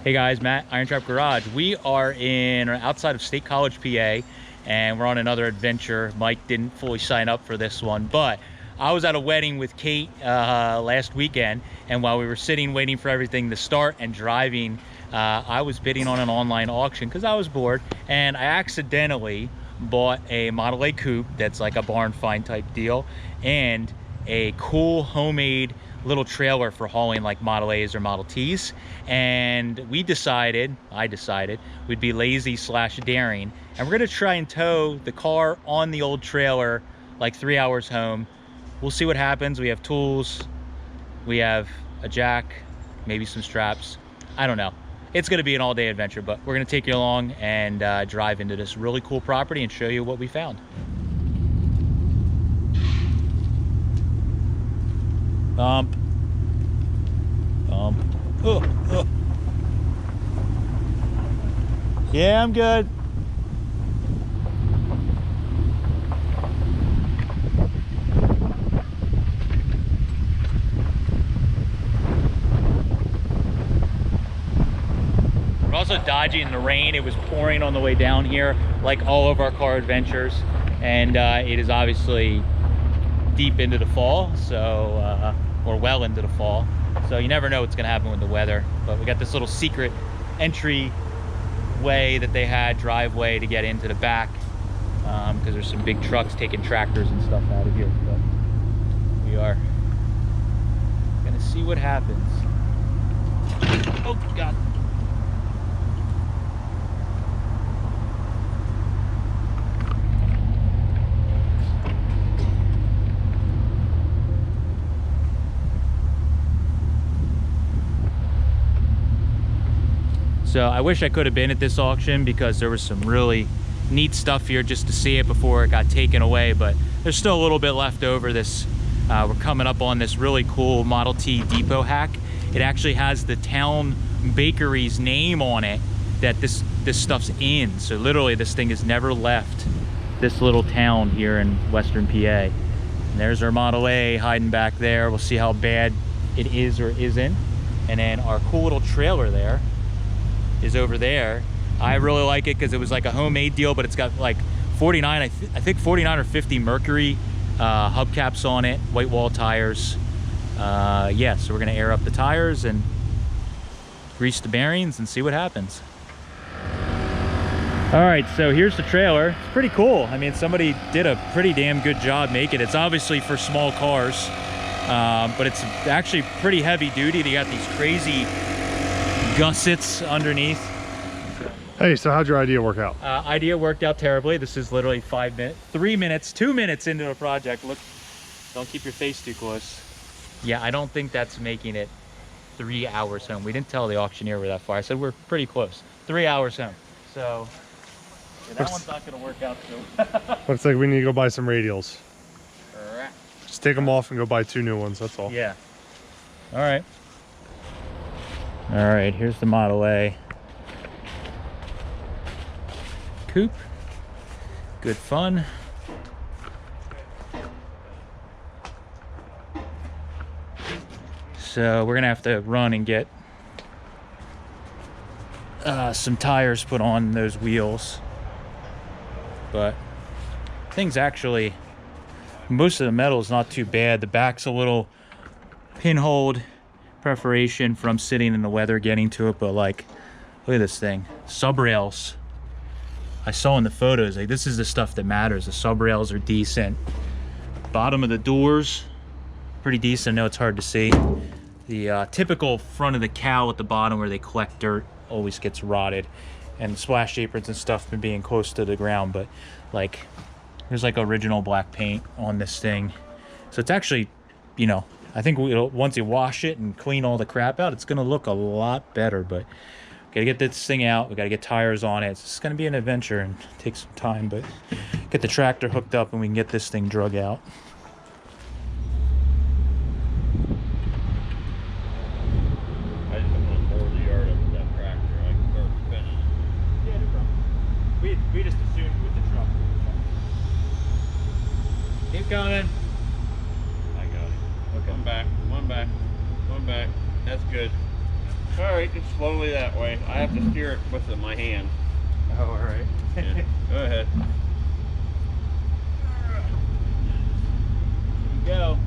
Hey guys, Matt, IronTrap Garage. We are outside of State College, PA, and we're on another adventure. Mike didn't fully sign up for this one, but I was at a wedding with Kate last weekend, and while we were sitting waiting for everything to start and driving, I was bidding on an online auction because I was bored, and I accidentally bought a Model A Coupe that's like a barn find type deal, and a cool homemade little trailer for hauling like Model A's or Model T's. And I decided we'd be lazy slash daring, and we're gonna try and tow the car on the old trailer like 3 hours home. We'll see what happens. We have tools, we have a jack, maybe some straps. I don't know. It's gonna be an all-day adventure, but we're gonna take you along and drive into this really cool property and show you what we found. Bump. Oh. Yeah, I'm good. We're also dodging the rain. It was pouring on the way down here, like all of our car adventures, and it is obviously deep into the fall, so or well into the fall, so you never know what's gonna happen with the weather. But we got this little secret entry way that they had, driveway to get into the back, because there's some big trucks taking tractors and stuff out of here. But we are gonna see what happens. Oh God. So I wish I could have been at this auction because there was some really neat stuff here just to see it before it got taken away, but there's still a little bit left over. We're coming up on this really cool Model T depot hack. It actually has the town bakery's name on it that this stuff's in. So literally this thing has never left this little town here in Western PA. And there's our Model A hiding back there. We'll see how bad it is or isn't. And then our cool little trailer there is over there. I really like it because it was like a homemade deal, but it's got like 49, I think 49 or 50 Mercury hubcaps on it, white wall tires. Yeah, so we're gonna air up the tires and grease the bearings and see what happens. All right, so here's the trailer. It's pretty cool. I mean, somebody did a pretty damn good job making it. It's obviously for small cars, but it's actually pretty heavy duty. They got these crazy gussets underneath. Hey, so how'd your idea work out? Idea worked out terribly. This is literally 2 minutes into a project. Look, don't keep your face too close. Yeah, I don't think that's making it 3 hours home. We didn't tell the auctioneer we're that far. I said we're pretty close. 3 hours home. So yeah, that one's not gonna work out too. Looks like we need to go buy some radials. Just take them off and go buy 2 new ones, that's all. Yeah. All right. All right, here's the Model A Coupe. Good fun. So we're gonna have to run and get some tires put on those wheels. But things actually, most of the metal is not too bad. The back's a little pinholed perforation from sitting in the weather getting to it, but like, look at this thing. Sub rails, I saw in the photos, like this is the stuff that matters. The sub rails are decent. Bottom of the doors, pretty decent. I know it's hard to see. The typical front of the cowl at the bottom where they collect dirt always gets rotted, and splash aprons and stuff been being close to the ground, but like there's like original black paint on this thing. So it's actually, you know, I think once you wash it and clean all the crap out, it's gonna look a lot better. But gotta get this thing out. We gotta get tires on it. It's just gonna be an adventure and take some time, but get the tractor hooked up and we can get this thing drug out. I just want to bore the yard up with that tractor. I can start spinning. Yeah, no problem. We just assumed with the truck. Keep coming. I got it. Okay. One back. That's good. All right, just slowly that way. I have to steer it with my hand. Oh, all right. Yeah. Go ahead. Here you go.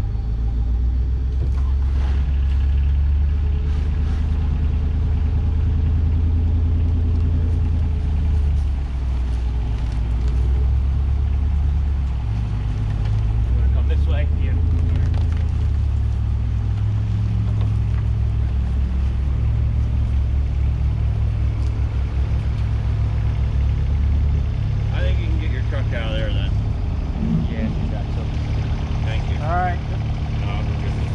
Come this way. Yeah. I think you can get your truck out of there then. Yeah, you got something. Thank you. All right. No, I'm good this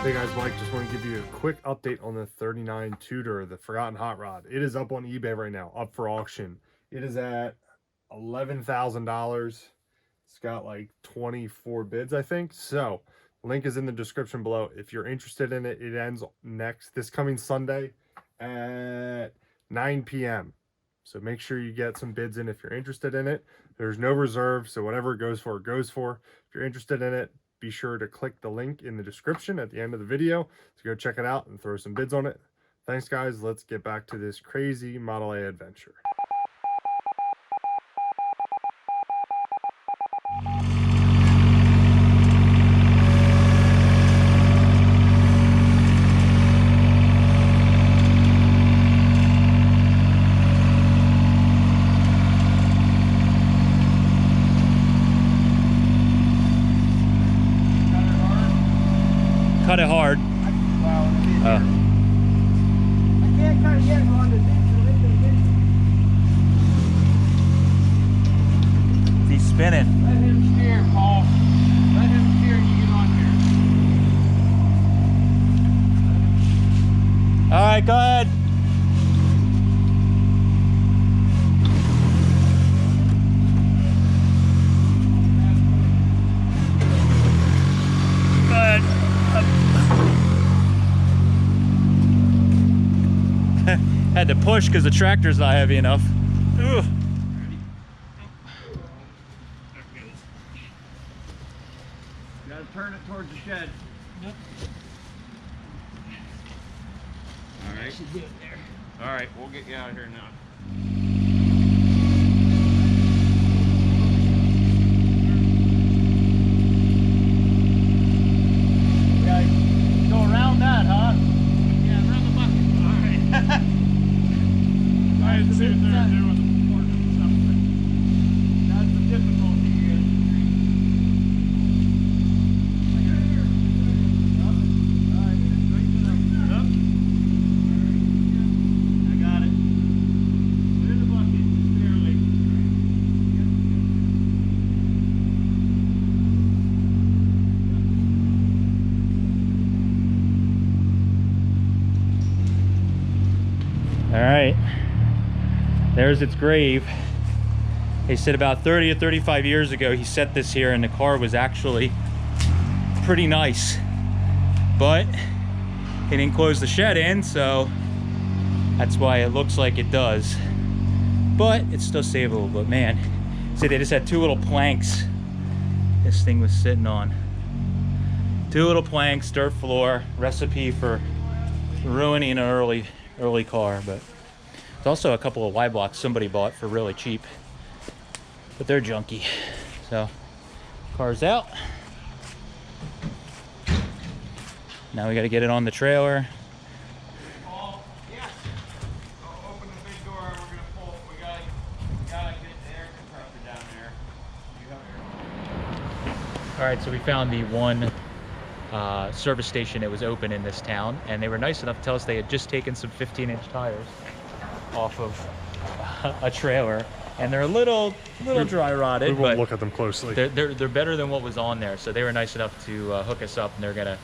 Hey guys, Mike, just want to give you a quick update on the 39 Tudor, the Forgotten Hot Rod. It is up on eBay right now, up for auction. It is at $11,000. It's got like 24 bids, I think. So, link is in the description below. If you're interested in it, it ends this coming Sunday at 9 p.m. So make sure you get some bids in if you're interested in it. There's no reserve, so whatever it goes for, it goes for. If you're interested in it, be sure to click the link in the description at the end of the video to go check it out and throw some bids on it. Thanks, guys. Let's get back to this crazy Model A adventure. Cut it hard. I can't cut it yet on the He's spinning. Let him steer, Paul. Let him steer and you get on here. All right, go ahead. Go ahead. Had to push because the tractor's not heavy enough. Ugh. Gotta turn it towards the shed. Yep. All right. Should do it there. All right, we'll get you out of here now. Go around that, huh? Yeah, around the bucket. All right. I had to sit there and doing the pork and something. That's the difficulty here. I got it here. All right, straighten it up. Yep. I got it. Put it in the bucket, just barely. All right, there's its grave. They said about 30 or 35 years ago he set this here and the car was actually pretty nice, but he didn't close the shed in, so that's why it looks like it does, but it's still savable. But man, see, they just had two little planks this thing was sitting on. Two little planks, dirt floor, recipe for ruining an early car. But there's also a couple of Y blocks somebody bought for really cheap, but they're junky. So car's out. Now we got to get it on the trailer. Paul, yeah. I'll open the big door and we're gonna pull. We gotta get the air compressor down there. You have air. All right, so we found the one service station that was open in this town, and they were nice enough to tell us they had just taken some 15-inch tires off of a trailer, and they're a little dry rotted. We won't but look at them closely. they're better than what was on there. So they were nice enough to hook us up, and they're gonna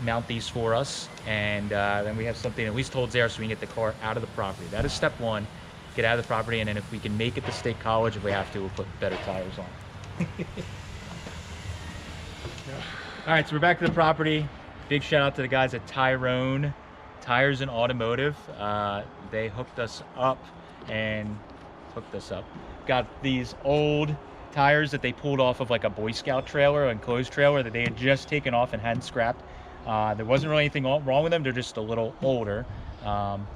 mount these for us, and then we have something at least holds air so we can get the car out of the property. That is step one. Get out of the property, and then if we can make it to State College, if we have to, we'll put better tires on. All right, so we're back to the property. Big shout out to the guys at Tyrone Tires and Automotive. They hooked us up. Got these old tires that they pulled off of like a Boy Scout trailer, an enclosed trailer that they had just taken off and hadn't scrapped. There wasn't really anything wrong with them. They're just a little older.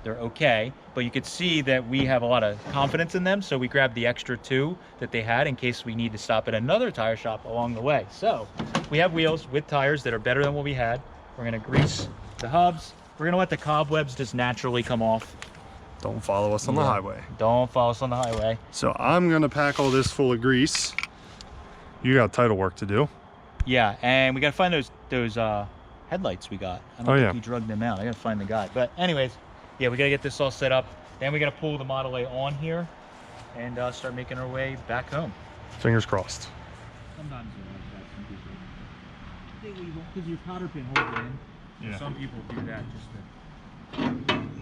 They're okay, but you could see that we have a lot of confidence in them, so we grabbed the extra 2 that they had in case we need to stop at another tire shop along the way. So we have wheels with tires that are better than what we had. We're gonna grease the hubs. We're gonna let the cobwebs just naturally come off. Don't follow us on the highway. Don't follow us on the highway. So I'm gonna pack all this full of grease. You got title work to do. Yeah, and we gotta find those headlights we got. I don't think we drugged them out. I gotta find the guy. But anyways, yeah, we gotta get this all set up. Then we gotta pull the Model A on here and start making our way back home. Fingers crossed. Sometimes they're like that, some people. Because your cotter pin holds it in. Yeah. Some people do that just to...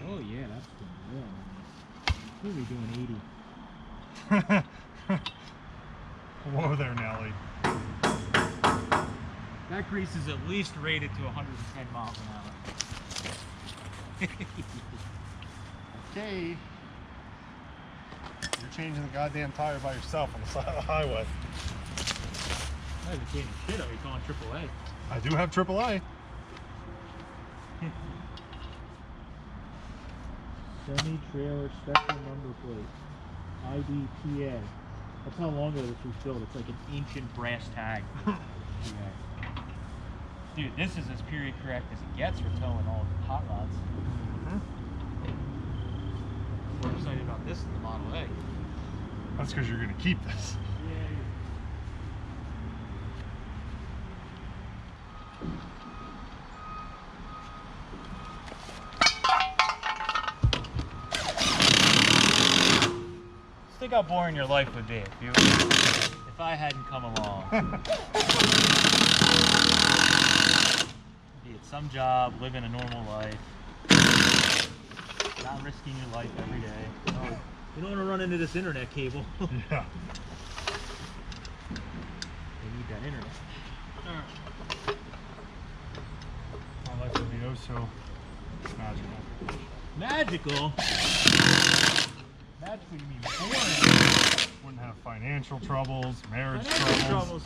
Oh yeah, that's good. Yeah. What are we doing, 80? Whoa there, Nelly. That grease is at least rated to 110 miles an hour. Okay. You're changing the goddamn tire by yourself on the side of the highway. I haven't changed shit. Are we calling AAA? I do have AAA. Semi-trailer special number plate. IDPA. That's how long ago this was built. It's like an ancient brass tag. Yeah. Dude, this is as period correct as it gets for towing all the hot rods. We're excited about this in the Model A. That's because you're going to keep this. Think how boring your life would be if I hadn't come along. Be at some job, living a normal life, not risking your life every day. Oh, you don't want to run into this internet cable. Yeah. They need that internet. My life would be oh so magical. Magical? Magical, you mean boring? Wouldn't have financial troubles, marriage Financial troubles.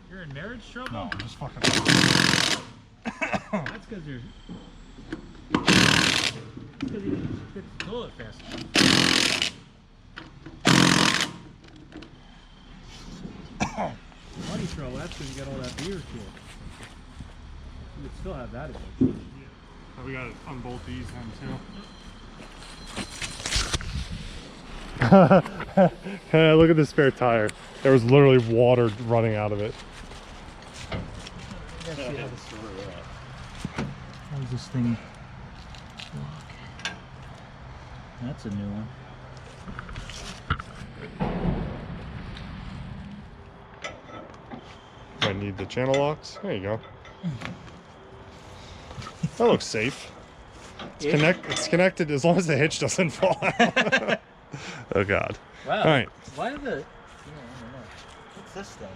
You're in marriage trouble? No, I'm just fucking. That's because you're. Because you didn't fix the toilet fast enough. Money trouble, that's when you got all that beer shit. You would still have that addiction. So we gotta unbolt these then too. Look at the spare tire. There was literally water running out of it. How does this thing work? That's a new one. I need the channel locks. There you go. That looks safe. It's connected as long as the hitch doesn't fall out. Oh god. Wow. All right. Why did the... I don't know. What's this thing?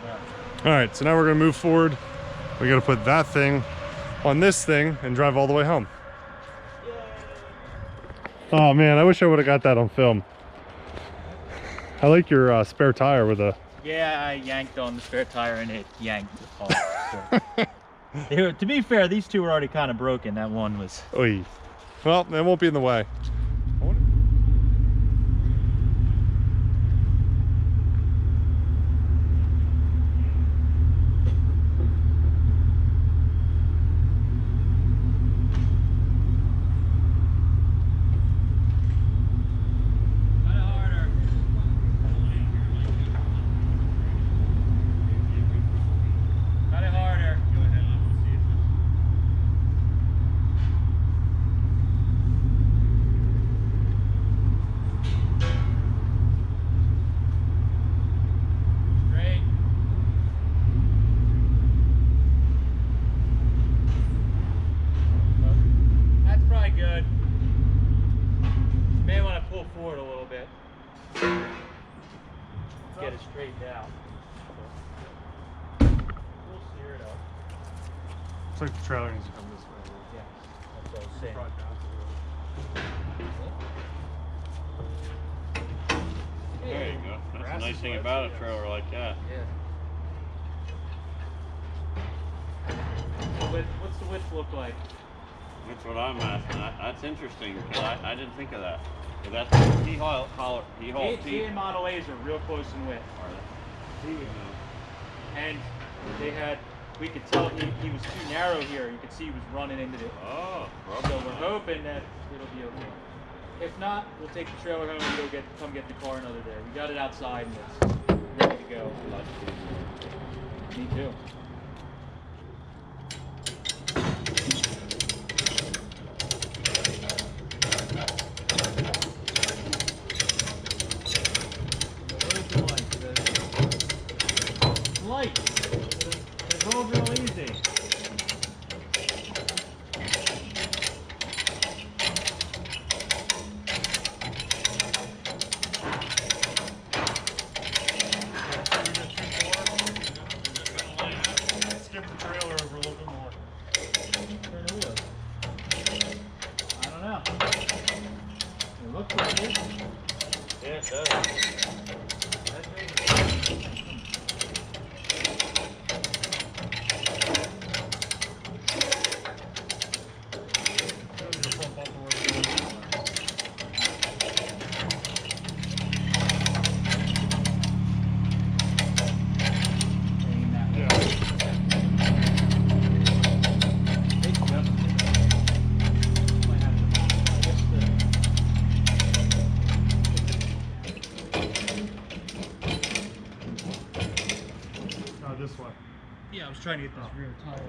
Wow. All right, so now we're gonna move forward. We gotta put that thing on this thing and drive all the way home. Yay. Oh man, I wish I would have got that on film. I like your spare tire with a... Yeah, I yanked on the spare tire and it yanked off. So. To be fair, these two were already kind of broken. That one was... Oy. Well, that won't be in the way. Get it straightened out. We'll steer it up. Looks like the trailer needs to come this way. Yeah, that's what I was saying. nice thing about a trailer like that. Yeah. What's the width look like? That's what I'm asking. That's interesting because I didn't think of that. But that's T-haul T and Model A's are real close in width. And they had, we could tell he was too narrow here. You could see he was running into it. Oh, so we're hoping that it'll be okay. If not, we'll take the trailer home and come get the car another day. We got it outside and it's ready to go. Me too. Light. It's all real easy. Skip the trailer over a little bit more. Turn the wheels. I don't know. It looks like it. yeah, it does. That's big. This way. Yeah, I was trying to get this rear tire.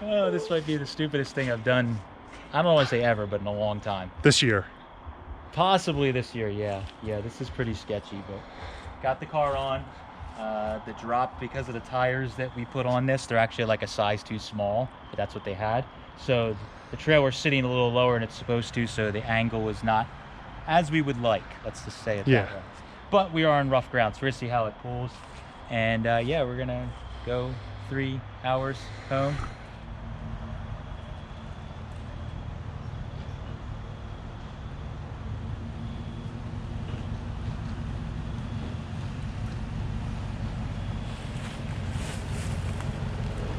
Oh, this might be the stupidest thing I've done. I don't want to say ever, but in a long time. This year. Possibly this year, yeah. Yeah, this is pretty sketchy, but got the car on. The drop, because of the tires that we put on this, they're actually like a size too small, but that's what they had. So the trailer's sitting a little lower than it's supposed to, so the angle is not as we would like. Let's just say it that way. But we are on rough ground, so we're gonna see how it pulls. And yeah, we're gonna go 3 hours home.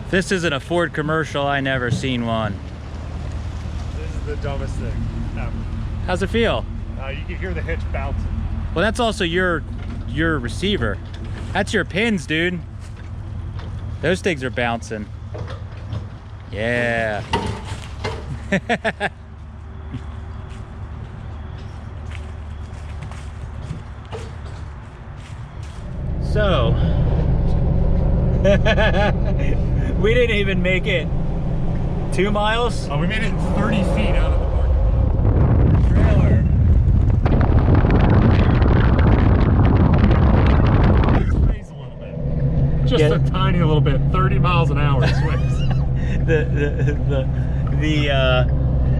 This isn't a Ford commercial. I never seen one. This is the dumbest thing ever. How's it feel? You can hear the hitch bouncing. Well, that's also your receiver. That's your pins, dude. Those things are bouncing. Yeah. So, we didn't even make it 2 miles. Oh, we made it 30 feet out of the park. Trailer. Sways a little bit. Just a tiny little bit. 30 miles an hour sways.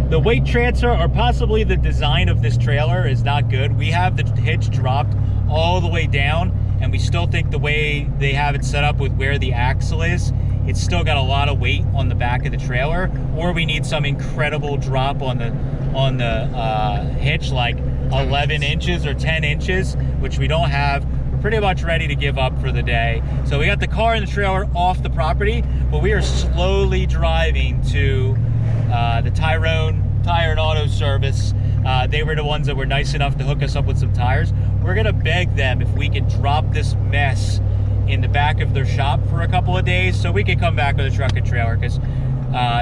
The weight transfer, or possibly the design of this trailer, is not good. We have the hitch dropped all the way down, and we still think the way they have it set up with where the axle is, it's still got a lot of weight on the back of the trailer, or we need some incredible drop on the hitch, like 11 inches or 10 inches, which we don't have. We're pretty much ready to give up for the day. So we got the car and the trailer off the property, but we are slowly driving to the Tyrone Tire and Auto service. They were the ones that were nice enough to hook us up with some tires. We're gonna beg them if we can drop this mess in the back of their shop for a couple of days so we can come back with a truck and trailer, because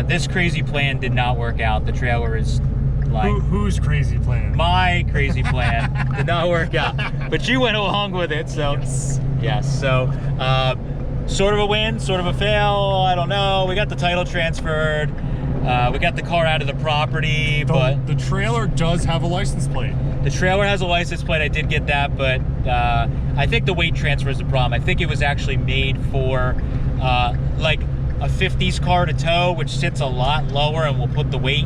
this crazy plan did not work out. The trailer is like... Whose crazy plan? My crazy plan did not work out. But you went along with it, so... Yes, so sort of a win, sort of a fail, I don't know. We got the title transferred. We got the car out of the property, but... The trailer does have a license plate. The trailer has a license plate, I did get that, but I think the weight transfer is the problem. I think it was actually made for, like, a 50s car to tow, which sits a lot lower and will put the weight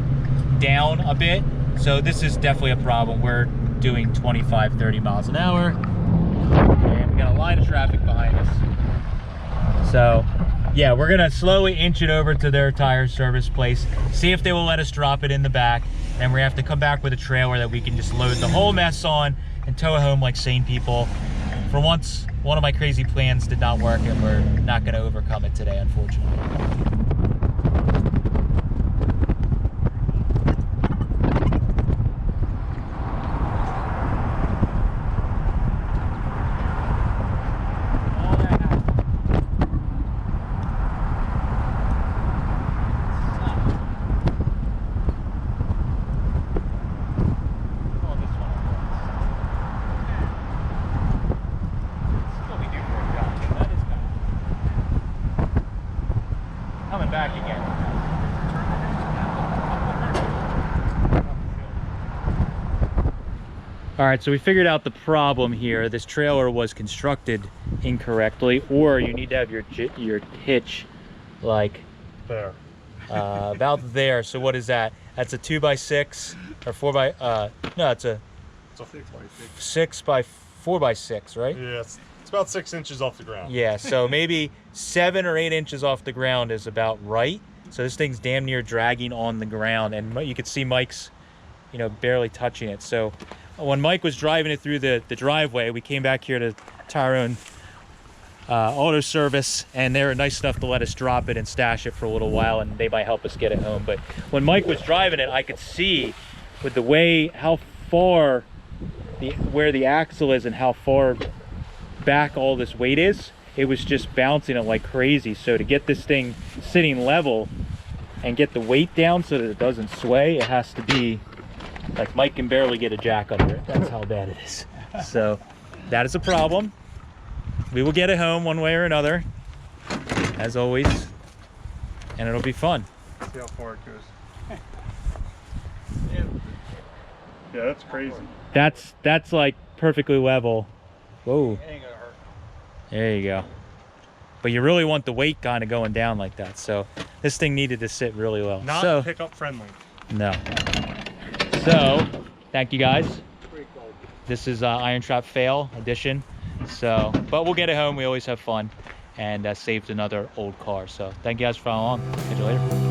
down a bit. So this is definitely a problem. We're doing 25, 30 miles an hour. And we got a line of traffic behind us. So yeah, we're gonna slowly inch it over to their tire service place, see if they will let us drop it in the back. And we have to come back with a trailer that we can just load the whole mess on and tow it home like sane people. For once, one of my crazy plans did not work, and we're not gonna overcome it today, unfortunately. Back again. All right, so we figured out the problem here. This trailer was constructed incorrectly, or you need to have your hitch like There. about there. So what is that? That's a 2x6 or 4x. No, it's a 6x4x6, right? Yeah, it's about 6 inches off the ground. Yeah, so maybe 7 or 8 inches off the ground is about right. So this thing's damn near dragging on the ground, and you could see Mike's, you know, barely touching it. So when Mike was driving it through the driveway, we came back here to Tyrone Auto Service, and they were nice enough to let us drop it and stash it for a little while, and they might help us get it home. But when Mike was driving it, I could see with the way how far where the axle is and how far back all this weight is, it was just bouncing it like crazy. So to get this thing sitting level and get the weight down so that it doesn't sway, it has to be like Mike can barely get a jack under it. That's how bad it is. So that is a problem. We will get it home one way or another, as always, and it'll be fun. See how far it goes. Yeah, that's crazy. That's like perfectly level. Whoa. It ain't gonna hurt. There you go. But you really want the weight kind of going down like that. So this thing needed to sit really well. Not pickup friendly. No. So thank you guys. This is IronTrap fail edition. So, but we'll get it home. We always have fun, and saved another old car. So thank you guys for following along. Catch you later.